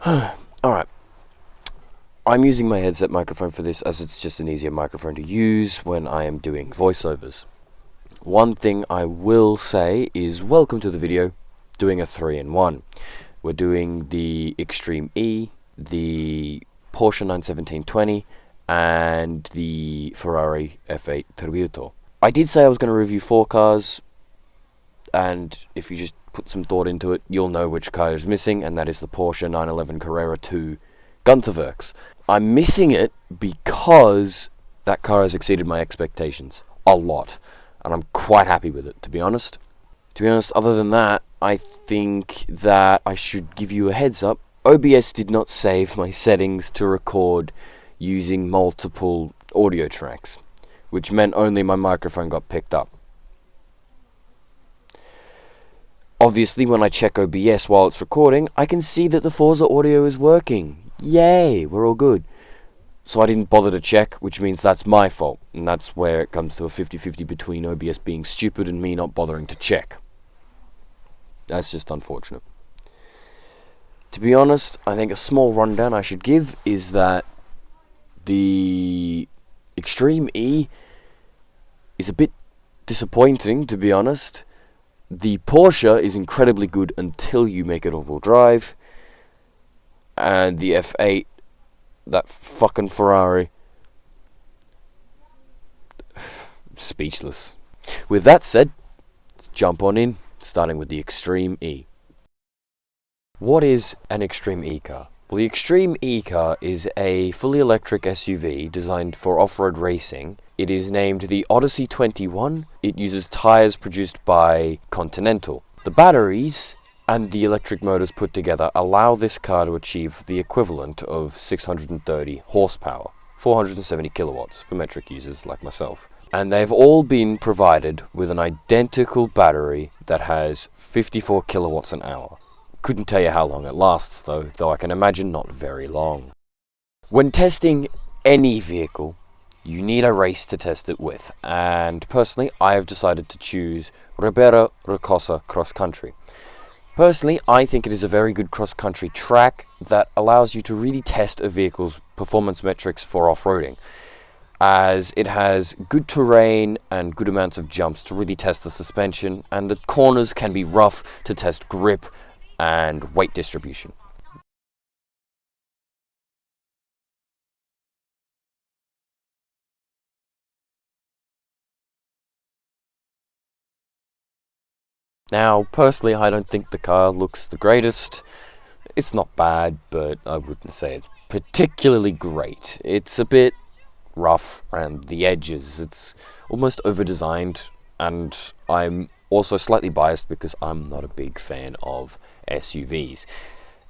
Alright, I'm using my headset microphone for this as it's just an easier microphone to use when I am doing voiceovers. One thing I will say is welcome to the video, doing a 3-in-1. We're doing the Extreme E, the Porsche 917-20, and the Ferrari F8 Turbo. I did say I was going to review 4 cars, and if you just put some thought into it, you'll know which car is missing, and that is the Porsche 911 Carrera 2 Guntherwerks. I'm missing it because that car has exceeded my expectations a lot, and I'm quite happy with it, to be honest. Other than that, I think that I should give you a heads up. OBS did not save my settings to record using multiple audio tracks, which meant only my microphone got picked up. Obviously, when I check OBS while it's recording, I can see that the Forza audio is working. Yay, we're all good. So I didn't bother to check, which means that's my fault. And that's where it comes to a 50-50 between OBS being stupid and me not bothering to check. That's just unfortunate. To be honest, I think a small rundown I should give is that the Extreme E is a bit disappointing, to be honest. The Porsche is incredibly good until you make it all-wheel drive. And the F8, that fucking Ferrari, speechless. With that said, let's jump on in, starting with the Extreme E. What is an Extreme E car? Well, the Extreme E car is a fully electric SUV designed for off-road racing. It is named the Odyssey 21. It uses tyres produced by Continental. The batteries and the electric motors put together allow this car to achieve the equivalent of 630 horsepower, 470 kilowatts for metric users like myself. And they've all been provided with an identical battery that has 54 kilowatts an hour. Couldn't tell you how long it lasts though I can imagine not very long. When testing any vehicle, you need a race to test it with, and personally I have decided to choose Ribeira Rocosa Cross Country. Personally, I think it is a very good cross-country track that allows you to really test a vehicle's performance metrics for off-roading, as it has good terrain and good amounts of jumps to really test the suspension, and the corners can be rough to test grip and weight distribution. Now, personally, I don't think the car looks the greatest. It's not bad, but I wouldn't say it's particularly great. It's a bit rough around the edges. It's almost over-designed, and I'm also slightly biased because I'm not a big fan of SUVs.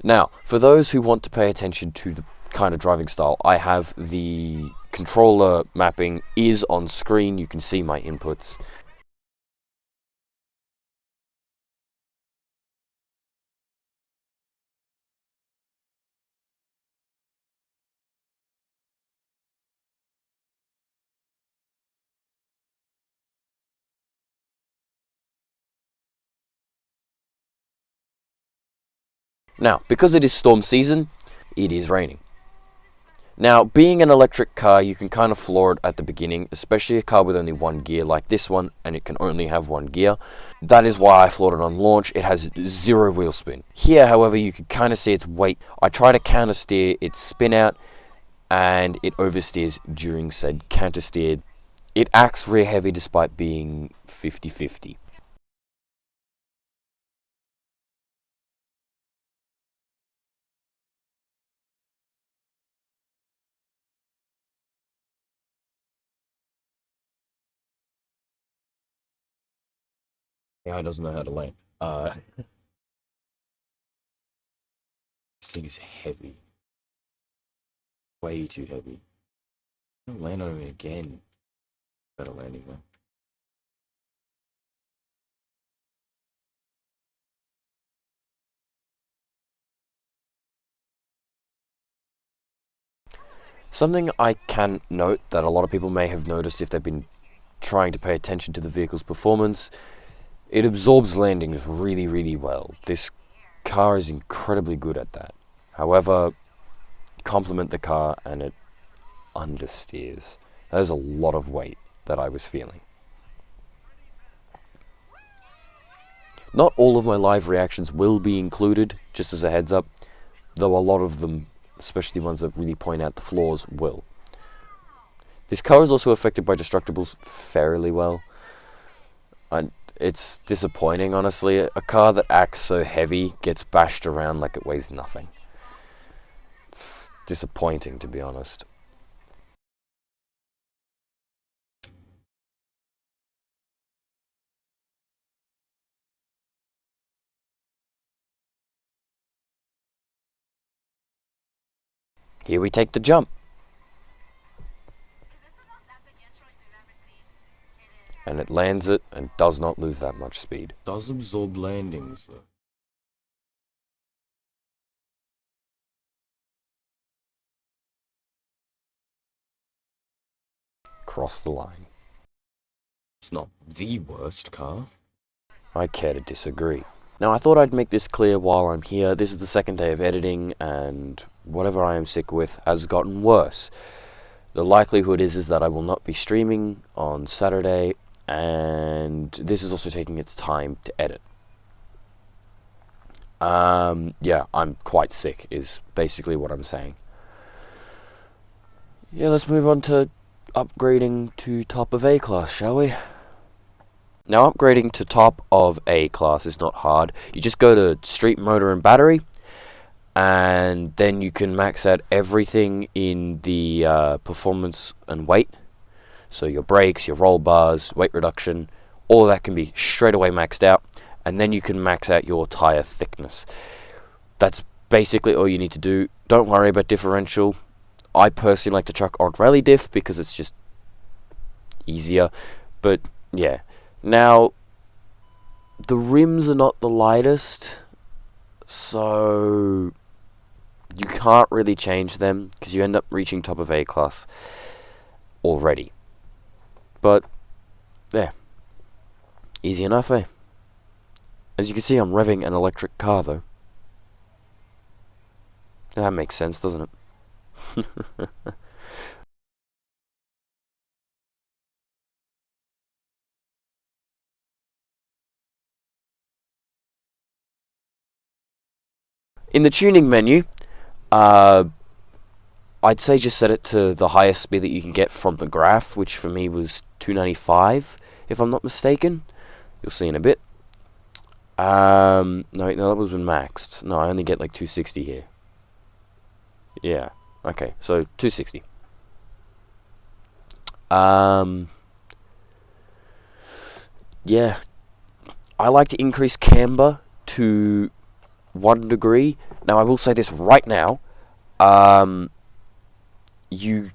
Now, for those who want to pay attention to the kind of driving style, I have the controller mapping is on screen. You can see my inputs. Now, because it is storm season, it is raining. Now, being an electric car, you can kind of floor it at the beginning, especially a car with only one gear like this one, and it can only have one gear. That is why I floored it on launch. It has 0 wheel spin. Here, however, you can kind of see its weight. I try to counter steer its spin out, and it oversteers during said counter steer. It acts rear heavy despite being 50-50. AI doesn't know how to land. This thing is heavy. Way too heavy. Don't land on it again. Better landing though. Something I can note that a lot of people may have noticed if they've been trying to pay attention to the vehicle's performance, it absorbs landings really, really well. This car is incredibly good at that. However, compliment the car and it understeers. That is a lot of weight that I was feeling. Not all of my live reactions will be included, just as a heads up, though a lot of them, especially ones that really point out the flaws, will. This car is also affected by destructibles fairly well. And it's disappointing, honestly. A car that acts so heavy gets bashed around like it weighs nothing. It's disappointing, to be honest. Here we take the jump. And it lands it and does not lose that much speed. Does absorb landings though. Cross the line. It's not the worst car. I care to disagree. Now, I thought I'd make this clear while I'm here. This is the second day of editing, and whatever I am sick with has gotten worse. The likelihood is that I will not be streaming on Saturday, and this is also taking its time to edit. Yeah, I'm quite sick, is basically what I'm saying. Yeah, let's move on to upgrading to top of A class, shall we? Now, upgrading to top of A class is not hard. You just go to street, motor, and battery, and then you can max out everything in the performance and weight. So your brakes, your roll bars, weight reduction, all of that can be straight away maxed out, and then you can max out your tire thickness. That's basically all you need to do. Don't worry about differential. I personally like to chuck on rally diff because it's just easier, but yeah. Now, the rims are not the lightest, so you can't really change them because you end up reaching top of A class already. But, yeah, easy enough, eh? As you can see, I'm revving an electric car, though. That makes sense, doesn't it? In the tuning menu, I'd say just set it to the highest speed that you can get from the graph, which for me was 295, if I'm not mistaken. You'll see in a bit. No, that was when maxed. No, I only get like 260 here. Yeah, okay, so 260. Yeah, I like to increase camber to 1 degree. Now, I will say this right now. You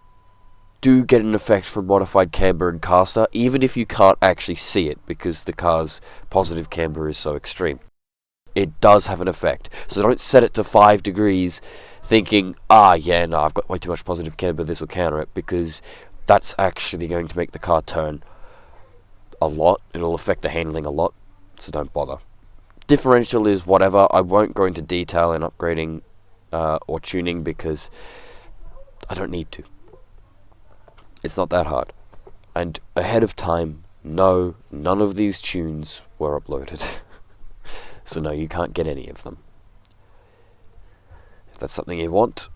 do get an effect from modified camber and caster, even if you can't actually see it, because the car's positive camber is so extreme. It does have an effect. So don't set it to 5 degrees thinking, yeah, no, I've got way too much positive camber, this will counter it, because that's actually going to make the car turn a lot. It'll affect the handling a lot, so don't bother. Differential is whatever. I won't go into detail in upgrading or tuning because I don't need to. It's not that hard. And ahead of time, no, none of these tunes were uploaded. So no, you can't get any of them. If that's something you want,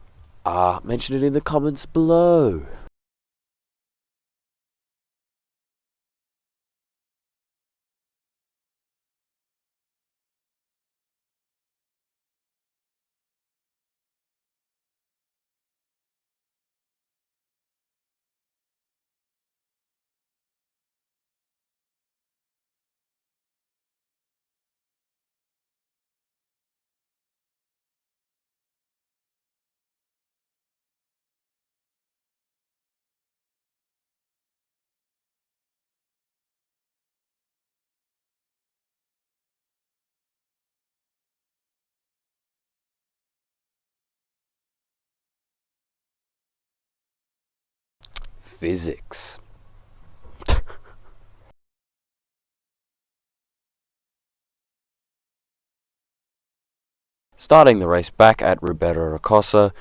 mention it in the comments below. Physics. Starting the race back at Ribera Rocosa.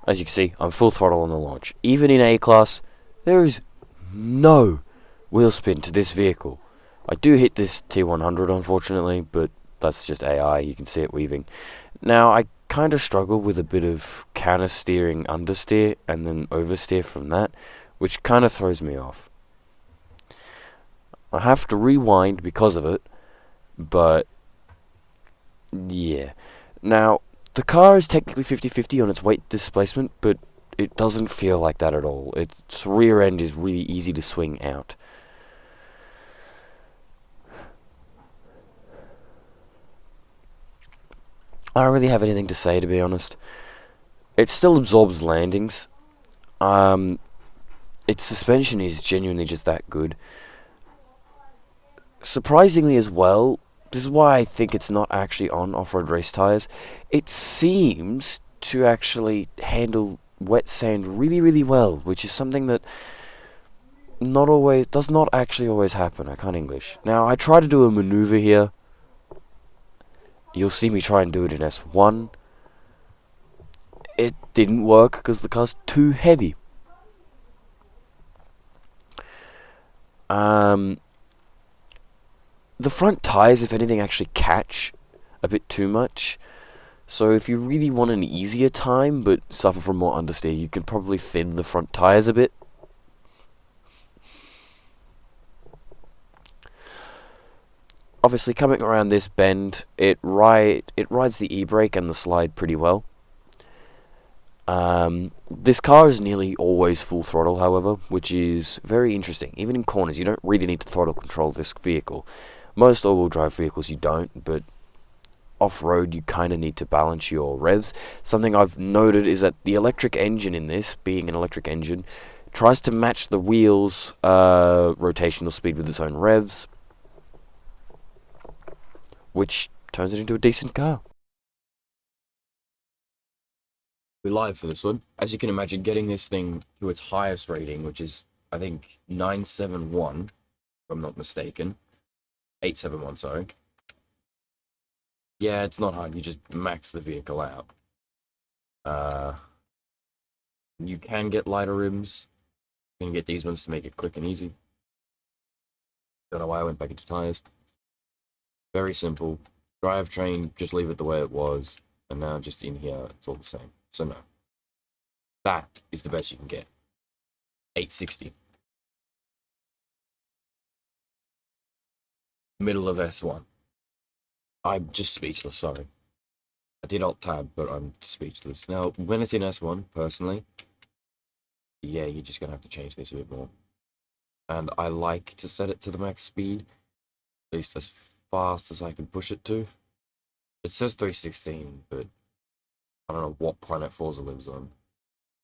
As you can see, I'm full throttle on the launch. Even in A-Class, there is no wheel spin to this vehicle. I do hit this T100 unfortunately, but that's just AI, you can see it weaving. Now, I kind of struggle with a bit of counter steering, understeer, and then oversteer from that, which kind of throws me off. I have to rewind because of it, but yeah. Now, the car is technically 50-50 on its weight displacement, but it doesn't feel like that at all. Its rear end is really easy to swing out. I don't really have anything to say, to be honest. It still absorbs landings. Its suspension is genuinely just that good. Surprisingly as well, this is why I think it's not actually on off-road race tires. It seems to actually handle wet sand really, really well, which is something that does not actually always happen. I can't English. Now, I try to do a maneuver here. You'll see me try and do it in S1. It didn't work because the car's too heavy. The front tires, if anything, actually catch a bit too much. So if you really want an easier time but suffer from more understeer, you can probably thin the front tires a bit. Obviously, coming around this bend, it rides the e-brake and the slide pretty well. This car is nearly always full throttle, however, which is very interesting. Even in corners, you don't really need to throttle control this vehicle. Most all-wheel drive vehicles you don't, but off-road you kind of need to balance your revs. Something I've noted is that the electric engine in this, being an electric engine, tries to match the wheel's rotational speed with its own revs, which turns it into a decent car. We're live for this one. As you can imagine, getting this thing to its highest rating, which is, I think, 971, if I'm not mistaken. 871, sorry. Yeah, it's not hard. You just max the vehicle out. You can get lighter rims. You can get these ones to make it quick and easy. Don't know why I went back into tires. Very simple. Drivetrain, just leave it the way it was. And now just in here, it's all the same. So no. That is the best you can get. 860. Middle of S1. I'm just speechless, sorry. I did Alt-Tab, but I'm speechless. Now, when it's in S1, personally, yeah, you're just going to have to change this a bit more. And I like to set it to the max speed, at least as fast as I can push it to. It says 316, but I don't know what planet Forza lives on.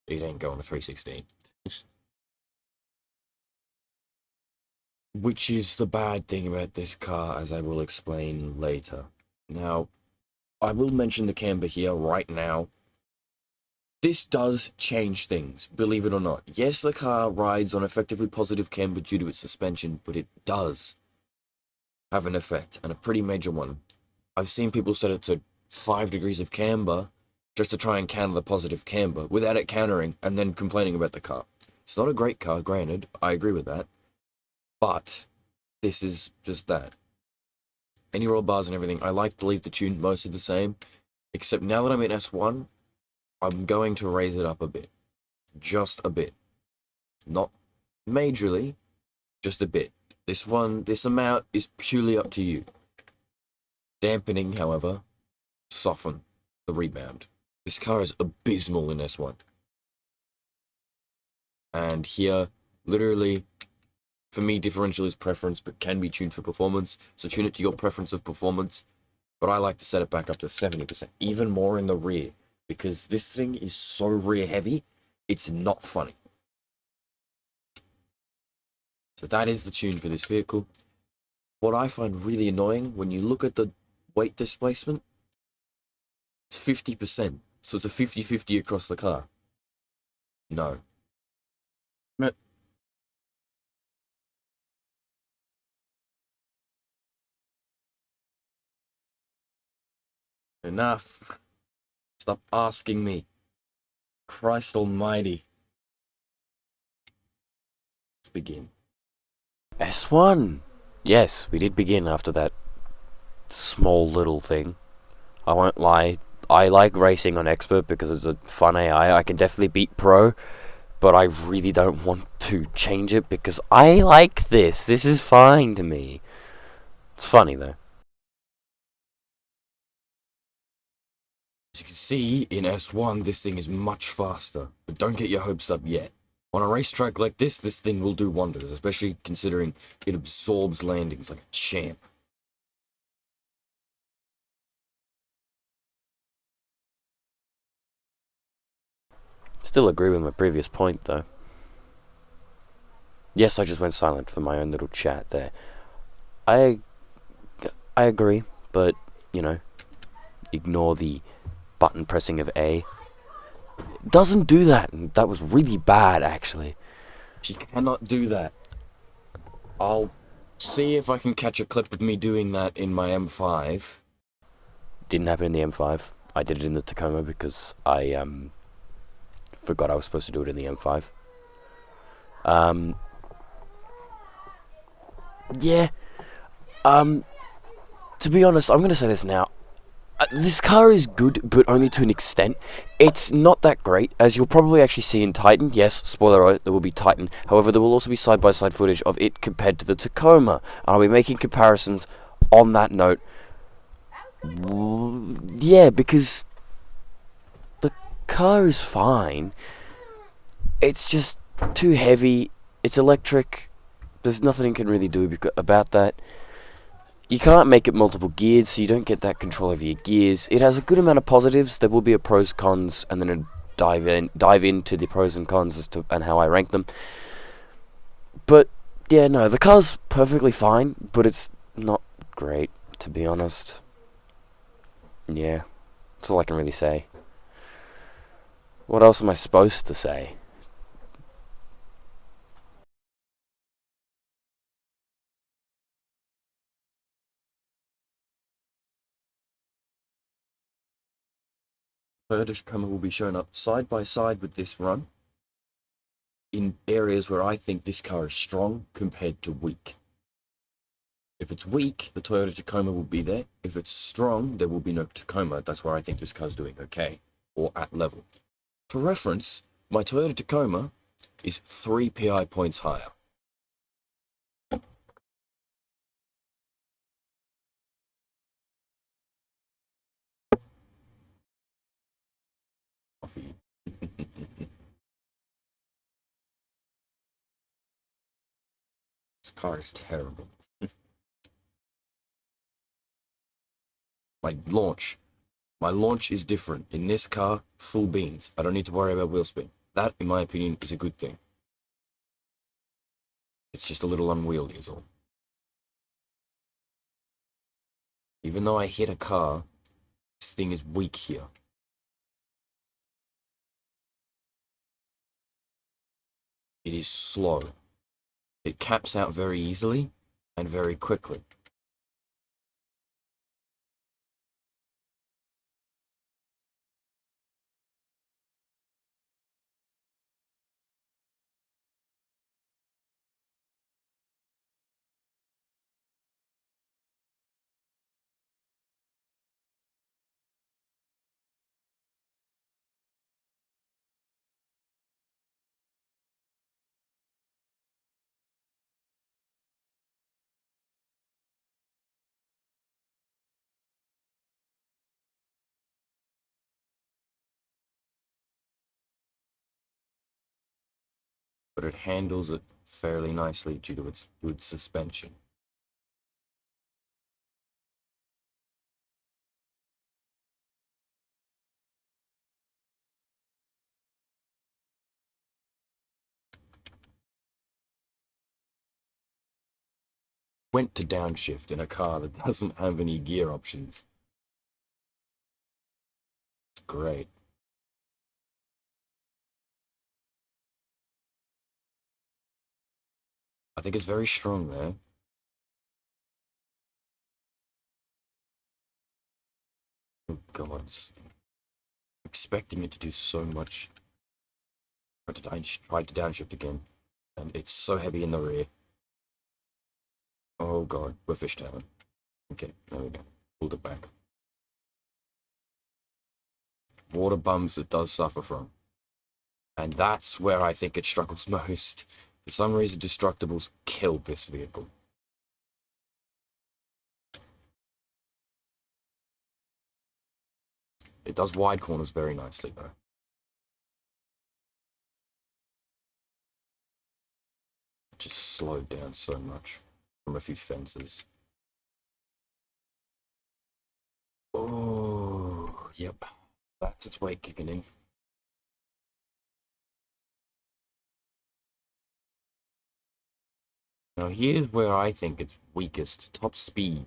It ain't going to 316. Which is the bad thing about this car, as I will explain later. Now, I will mention the camber here right now. This does change things, believe it or not. Yes, the car rides on effectively positive camber due to its suspension, but it does have an effect, and a pretty major one. I've seen people set it to 5 degrees of camber just to try and counter the positive camber without it countering and then complaining about the car. It's not a great car, granted, I agree with that, but this is just that. Any roll bars and everything, I like to leave the tune mostly the same, except now that I'm in S1, I'm going to raise it up a bit. Just a bit. Not majorly, just a bit. This amount is purely up to you. Dampening, however, soften the rebound. This car is abysmal in S1. And here, literally, for me, differential is preference, but can be tuned for performance. So tune it to your preference of performance. But I like to set it back up to 70%, even more in the rear, because this thing is so rear heavy, it's not funny. So that is the tune for this vehicle. What I find really annoying, when you look at the weight displacement, it's 50%. So it's a 50-50 across the car. No. Enough. Stop asking me. Christ almighty. Let's begin. S1! Yes, we did begin after that small little thing. I won't lie. I like racing on Expert because it's a fun AI. I can definitely beat Pro, but I really don't want to change it because I like this. This is fine to me. It's funny though. As you can see, in S1, this thing is much faster. But don't get your hopes up yet. On a racetrack like this thing will do wonders, especially considering it absorbs landings like a champ. Still agree with my previous point though. Yes, I just went silent for my own little chat there. I agree, but, you know, ignore the button pressing of A. It doesn't do that, and that was really bad, actually. She cannot do that. I'll see if I can catch a clip of me doing that in my M5. Didn't happen in the M5. I did it in the Tacoma because I forgot I was supposed to do it in the M5. Yeah. To be honest, I'm gonna say this now. This car is good, but only to an extent. It's not that great, as you'll probably actually see in Titan. Yes, spoiler alert, there will be Titan. However, there will also be side-by-side footage of it compared to the Tacoma. And I'll be making comparisons on that note. Yeah, because the car is fine. It's just too heavy. It's electric. There's nothing you can really do about that. You can't make it multiple geared, so you don't get that control over your gears. It has a good amount of positives. There will be a pros, cons, and then a dive into the pros and cons as to and how I rank them. But yeah, no, the car's perfectly fine, but it's not great, to be honest. Yeah, that's all I can really say. What else am I supposed to say? Toyota Tacoma will be shown up side by side with this run in areas where I think this car is strong compared to weak. If it's weak, the Toyota Tacoma will be there. If it's strong, there will be no Tacoma. That's where I think this car's doing okay, or at level. For reference, my Toyota Tacoma is 3 PI points higher. Coffee. This car is terrible. My launch. My launch is different. In this car, full beans. I don't need to worry about wheel spin. That, in my opinion, is a good thing. It's just a little unwieldy is all. Even though I hit a car, this thing is weak here. It is slow. It caps out very easily and very quickly. But it handles it fairly nicely due to its good suspension. Went to downshift in a car that doesn't have any gear options. It's great. I think it's very strong there. Oh god. expecting it to do so much. Tried to downshift again, and it's so heavy in the rear. Oh god, we're fishtailing. Okay, there we go. Pulled it back. Water bumps it does suffer from. And that's where I think it struggles most. For some reason, Destructibles killed this vehicle. It does wide corners very nicely, though. Just slowed down so much from a few fences. Oh, yep. That's its weight kicking in. Now here's where I think it's weakest. Top speed.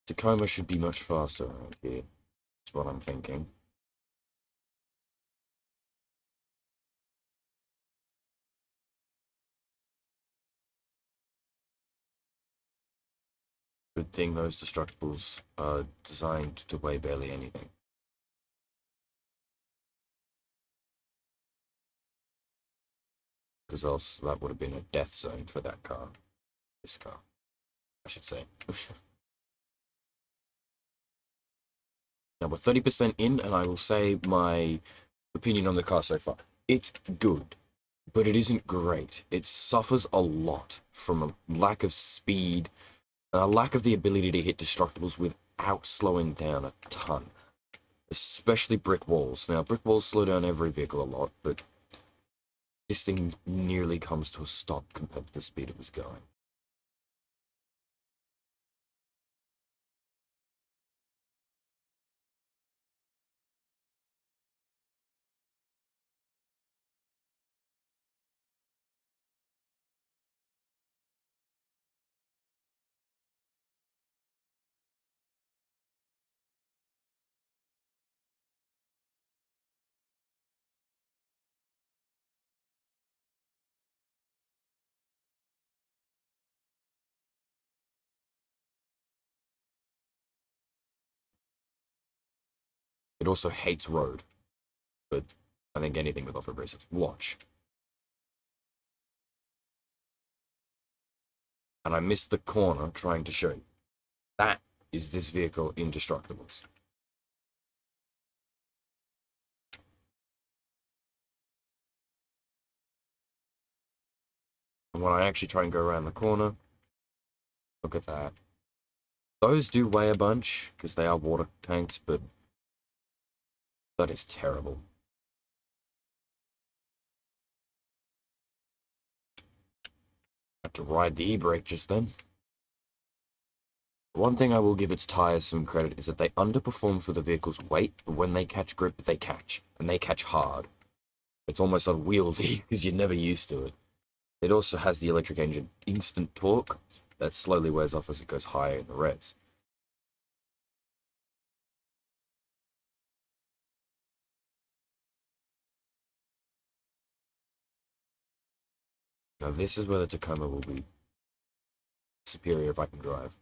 Tacoma should be much faster around here. That's what I'm thinking. Good thing those Destructibles are designed to weigh barely anything. Because else that would have been a death zone for that car. This car, I should say. Now we're 30% in, and I will say my opinion on the car so far. It's good, but it isn't great. It suffers a lot from a lack of speed, and a lack of the ability to hit Destructibles without slowing down a ton. Especially brick walls. Now, brick walls slow down every vehicle a lot, but this thing nearly comes to a stop compared to the speed it was going. It also hates road, but I think anything with off-road races. Watch. And I missed the corner trying to show you. That is this vehicle in Destructibles. And when I actually try and go around the corner, look at that. Those do weigh a bunch, because they are water tanks, but that is terrible. Had to ride the e-brake just then. One thing I will give its tires some credit is that they underperform for the vehicle's weight, but when they catch grip, they catch. And they catch hard. It's almost unwieldy, because you're never used to it. It also has the electric engine instant torque that slowly wears off as it goes higher in the revs. Now this is where the Tacoma will be superior if I can drive.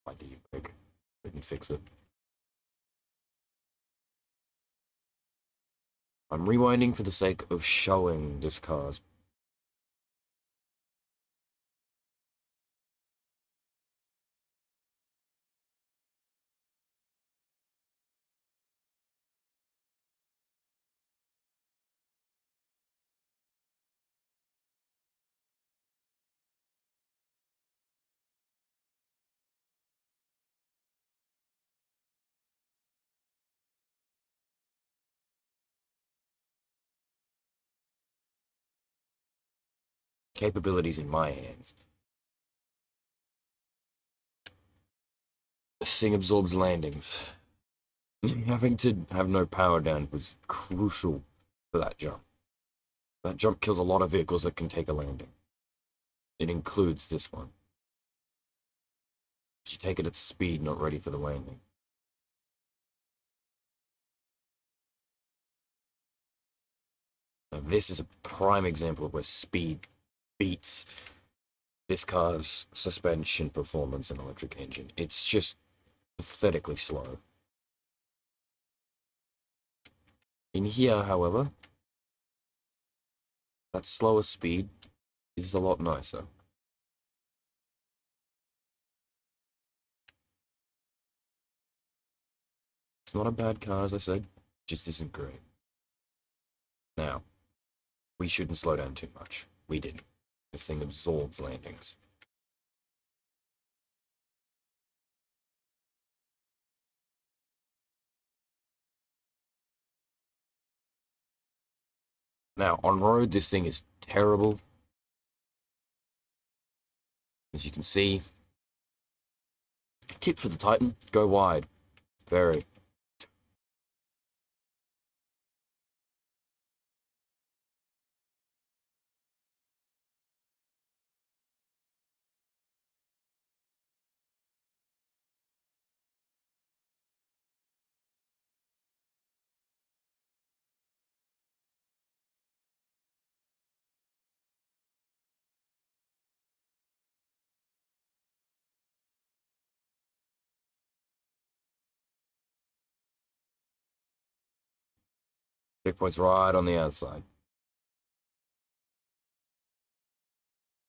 Why do you brake? Couldn't fix it. I'm rewinding for the sake of showing this car's capabilities in my hands. This thing absorbs landings. Having to have no power down was crucial for that jump. That jump kills a lot of vehicles that can take a landing. It includes this one. You take it at speed, not ready for the landing. Now, this is a prime example of where speed beats this car's suspension performance and electric engine. It's just pathetically slow. In here, however, that slower speed is a lot nicer. It's not a bad car, as I said, just isn't great. Now, we shouldn't slow down too much. We didn't. This thing absorbs landings. Now, on road, this thing is terrible. As you can see, tip for the Titan, go wide. Very. Checkpoint's right on the outside.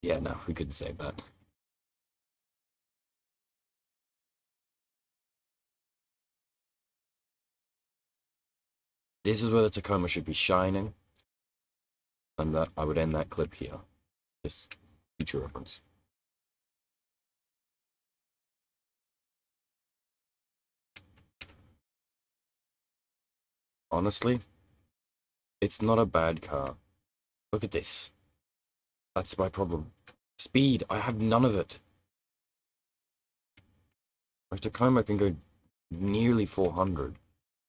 Yeah, no, we couldn't save that. This is where the Tacoma should be shining. And that I would end that clip here. Just future reference. Honestly, it's not a bad car. Look at this. That's my problem. Speed, I have none of it. My Tacoma can go nearly 400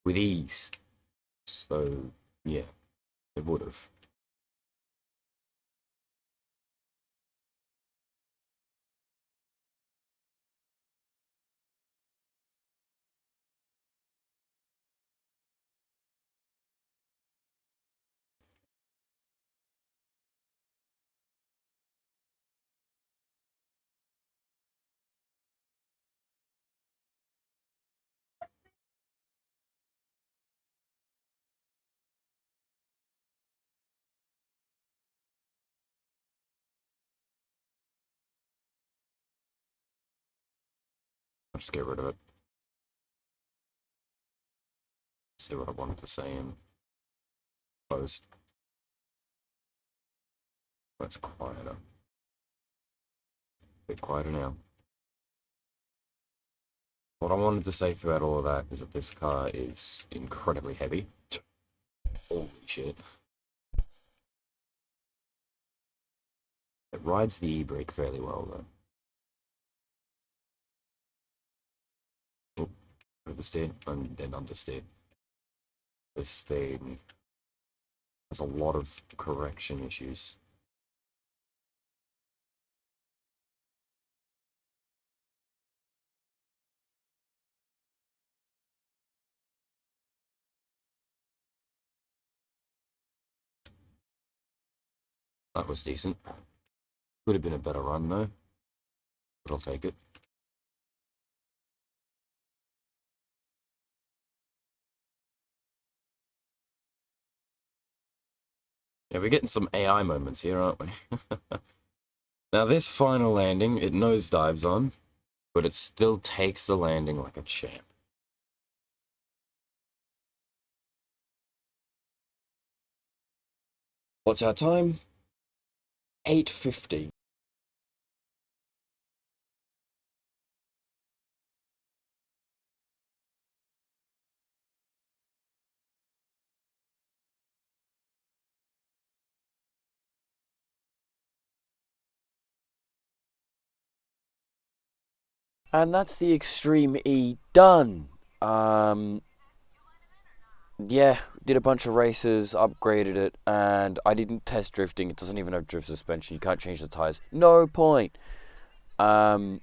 with ease. So, yeah, it would have. Let's just get rid of it. See what I wanted to say in post. That's quieter. A bit quieter now. What I wanted to say throughout all of that is that this car is incredibly heavy. Holy shit. It rides the e-brake fairly well, though. Oh, oversteer and then understeer. This thing has a lot of correction issues. That was decent. Could have been a better run, though. But I'll take it. Yeah, we're getting some AI moments here, aren't we? Now, this final landing, it nosedives on, but it still takes the landing like a champ. What's our time? 8:50. And that's the Extreme E done. Yeah, did a bunch of races, upgraded it, and I didn't test drifting. It doesn't even have drift suspension. You can't change the tires. No point. Honestly,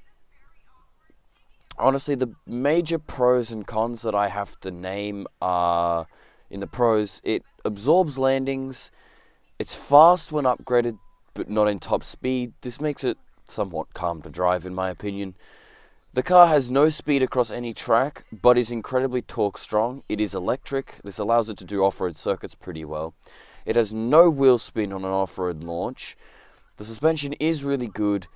the major pros and cons that I have to name are in the pros, it absorbs landings. It's fast when upgraded, but not in top speed. This makes it somewhat calm to drive in my opinion. The car has no speed across any track, but is incredibly torque strong. It is electric. This allows it to do off-road circuits pretty well. It has no wheel spin on an off-road launch. The suspension is really good.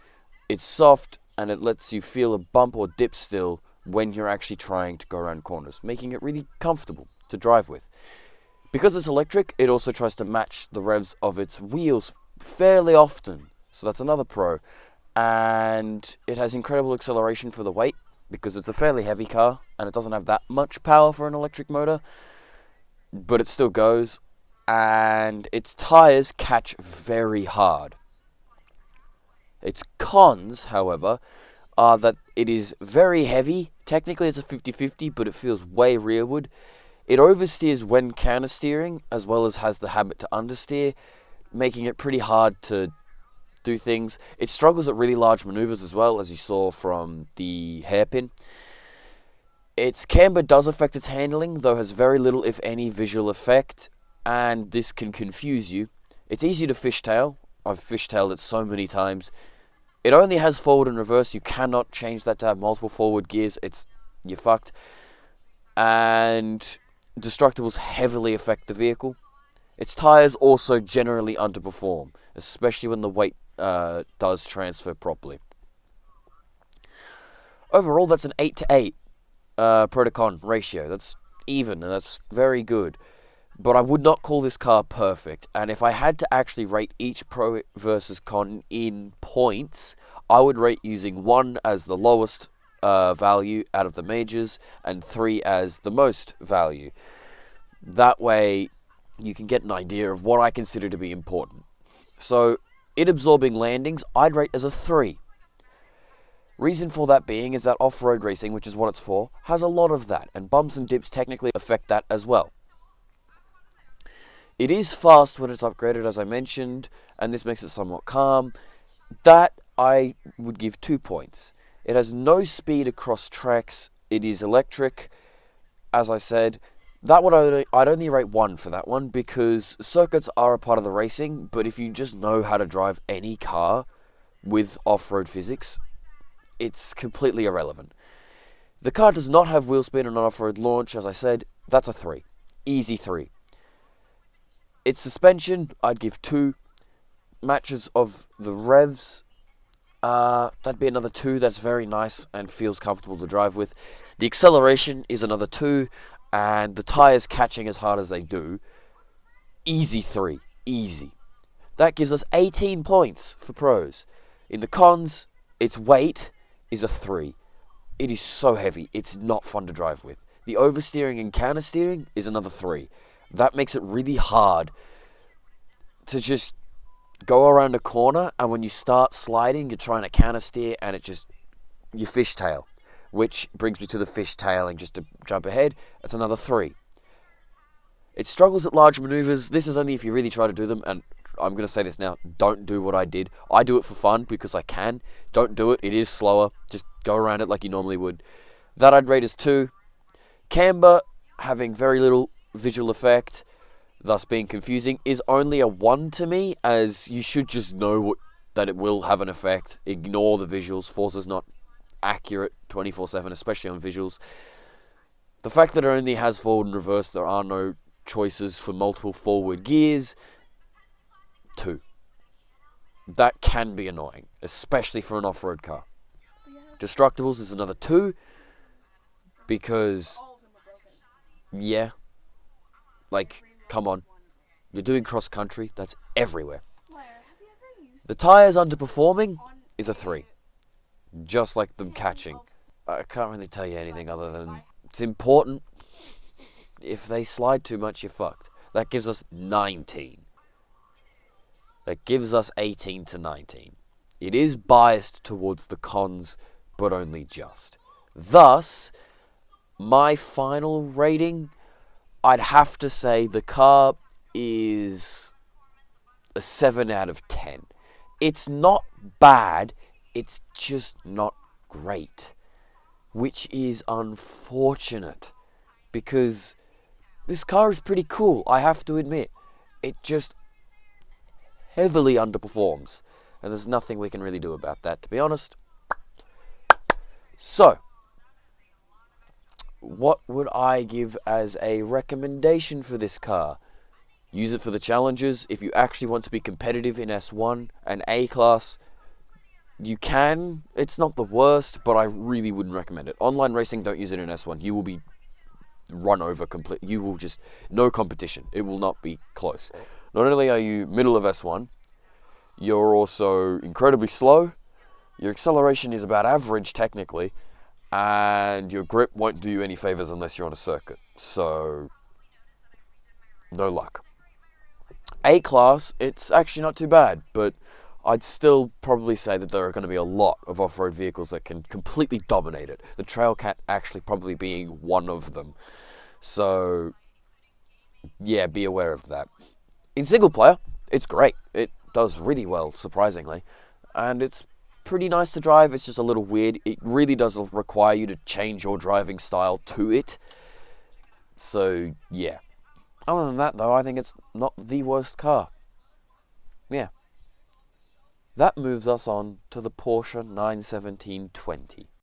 It's soft, and it lets you feel a bump or dip still when you're actually trying to go around corners, making it really comfortable to drive with. Because it's electric, it also tries to match the revs of its wheels fairly often, so that's another pro. And it has incredible acceleration for the weight, because it's a fairly heavy car, and it doesn't have that much power for an electric motor, but it still goes, and its tyres catch very hard. Its cons, however, are that it is very heavy. Technically it's a 50-50, but it feels way rearward. It oversteers when countersteering, as well as has the habit to understeer, making it pretty hard to do things. It struggles at really large maneuvers as well, as you saw from the hairpin. Its camber does affect its handling, though has very little, if any, visual effect, and this can confuse you. It's easy to fishtail. I've fishtailed it so many times. It only has forward and reverse. You cannot change that to have multiple forward gears. You're fucked. And destructibles heavily affect the vehicle. Its tyres also generally underperform, especially when the weight does transfer properly. Overall, that's an 8-to-8 pro to con ratio. That's even, and that's very good. But I would not call this car perfect, and if I had to actually rate each pro versus con in points, I would rate using 1 as the lowest value out of the majors, and 3 as the most value. That way, you can get an idea of what I consider to be important. So, it absorbing landings, I'd rate as a 3. Reason for that being is that off-road racing, which is what it's for, has a lot of that, and bumps and dips technically affect that as well. It is fast when it's upgraded, as I mentioned, and this makes it somewhat calm. That I would give 2 points. It has no speed across tracks. It is electric, as I said. I'd only rate 1 for that one, because circuits are a part of the racing, but if you just know how to drive any car with off-road physics, it's completely irrelevant. The car does not have wheel spin on an off-road launch, as I said. That's a 3. Easy 3. Its suspension, I'd give 2. Matches of the revs, that'd be another 2. That's very nice and feels comfortable to drive with. The acceleration is another 2, and the tyres catching as hard as they do, easy 3. Easy. That gives us 18 points for pros. In the cons, its weight is a 3. It is so heavy, it's not fun to drive with. The oversteering and countersteering is another 3. That makes it really hard to just go around a corner, and when you start sliding, you're trying to countersteer, and you fishtail. Which brings me to the fishtailing, just to jump ahead. It's another 3. It struggles at large maneuvers. This is only if you really try to do them, and I'm going to say this now, don't do what I did. I do it for fun, because I can. Don't do it, it is slower. Just go around it like you normally would. That I'd rate as 2. Camber, having very little visual effect, thus being confusing, is only a 1 to me, as you should just know that it will have an effect. Ignore the visuals. Forza's not accurate 24/7, especially on visuals. The fact that it only has forward and reverse, there are no choices for multiple forward gears, 2. That can be annoying, especially for an off-road car. Destructibles is another 2, because, yeah, like, come on. You're doing cross-country, that's everywhere. The tyres underperforming is a 3. Just like them catching. I can't really tell you anything other than it's important. If they slide too much, you're fucked. That gives us 19. That gives us 18 to 19. It is biased towards the cons, but only just. Thus, my final rating, I'd have to say the car is a 7 out of 10. It's not bad, it's just not great. Which is unfortunate, because this car is pretty cool, I have to admit. It just heavily underperforms. and there's nothing we can really do about that, to be honest. So, what would I give as a recommendation for this car? Use it for the challenges. If you actually want to be competitive in S1 and A-Class, you can. It's not the worst, but I really wouldn't recommend it. Online racing, don't use it in S1. You will be run over complete. You will just, no competition. It will not be close. Not only are you middle of S1, you're also incredibly slow. Your acceleration is about average technically, and your grip won't do you any favors unless you're on a circuit. So, no luck. A-Class, it's actually not too bad, but I'd still probably say that there are going to be a lot of off-road vehicles that can completely dominate it. The Trailcat actually probably being one of them. So, yeah, be aware of that. In single player, it's great. It does really well, surprisingly. And it's pretty nice to drive. It's just a little weird. It really does require you to change your driving style to it. So, yeah. Other than that, though, I think it's not the worst car. Yeah. That moves us on to the Porsche 91720.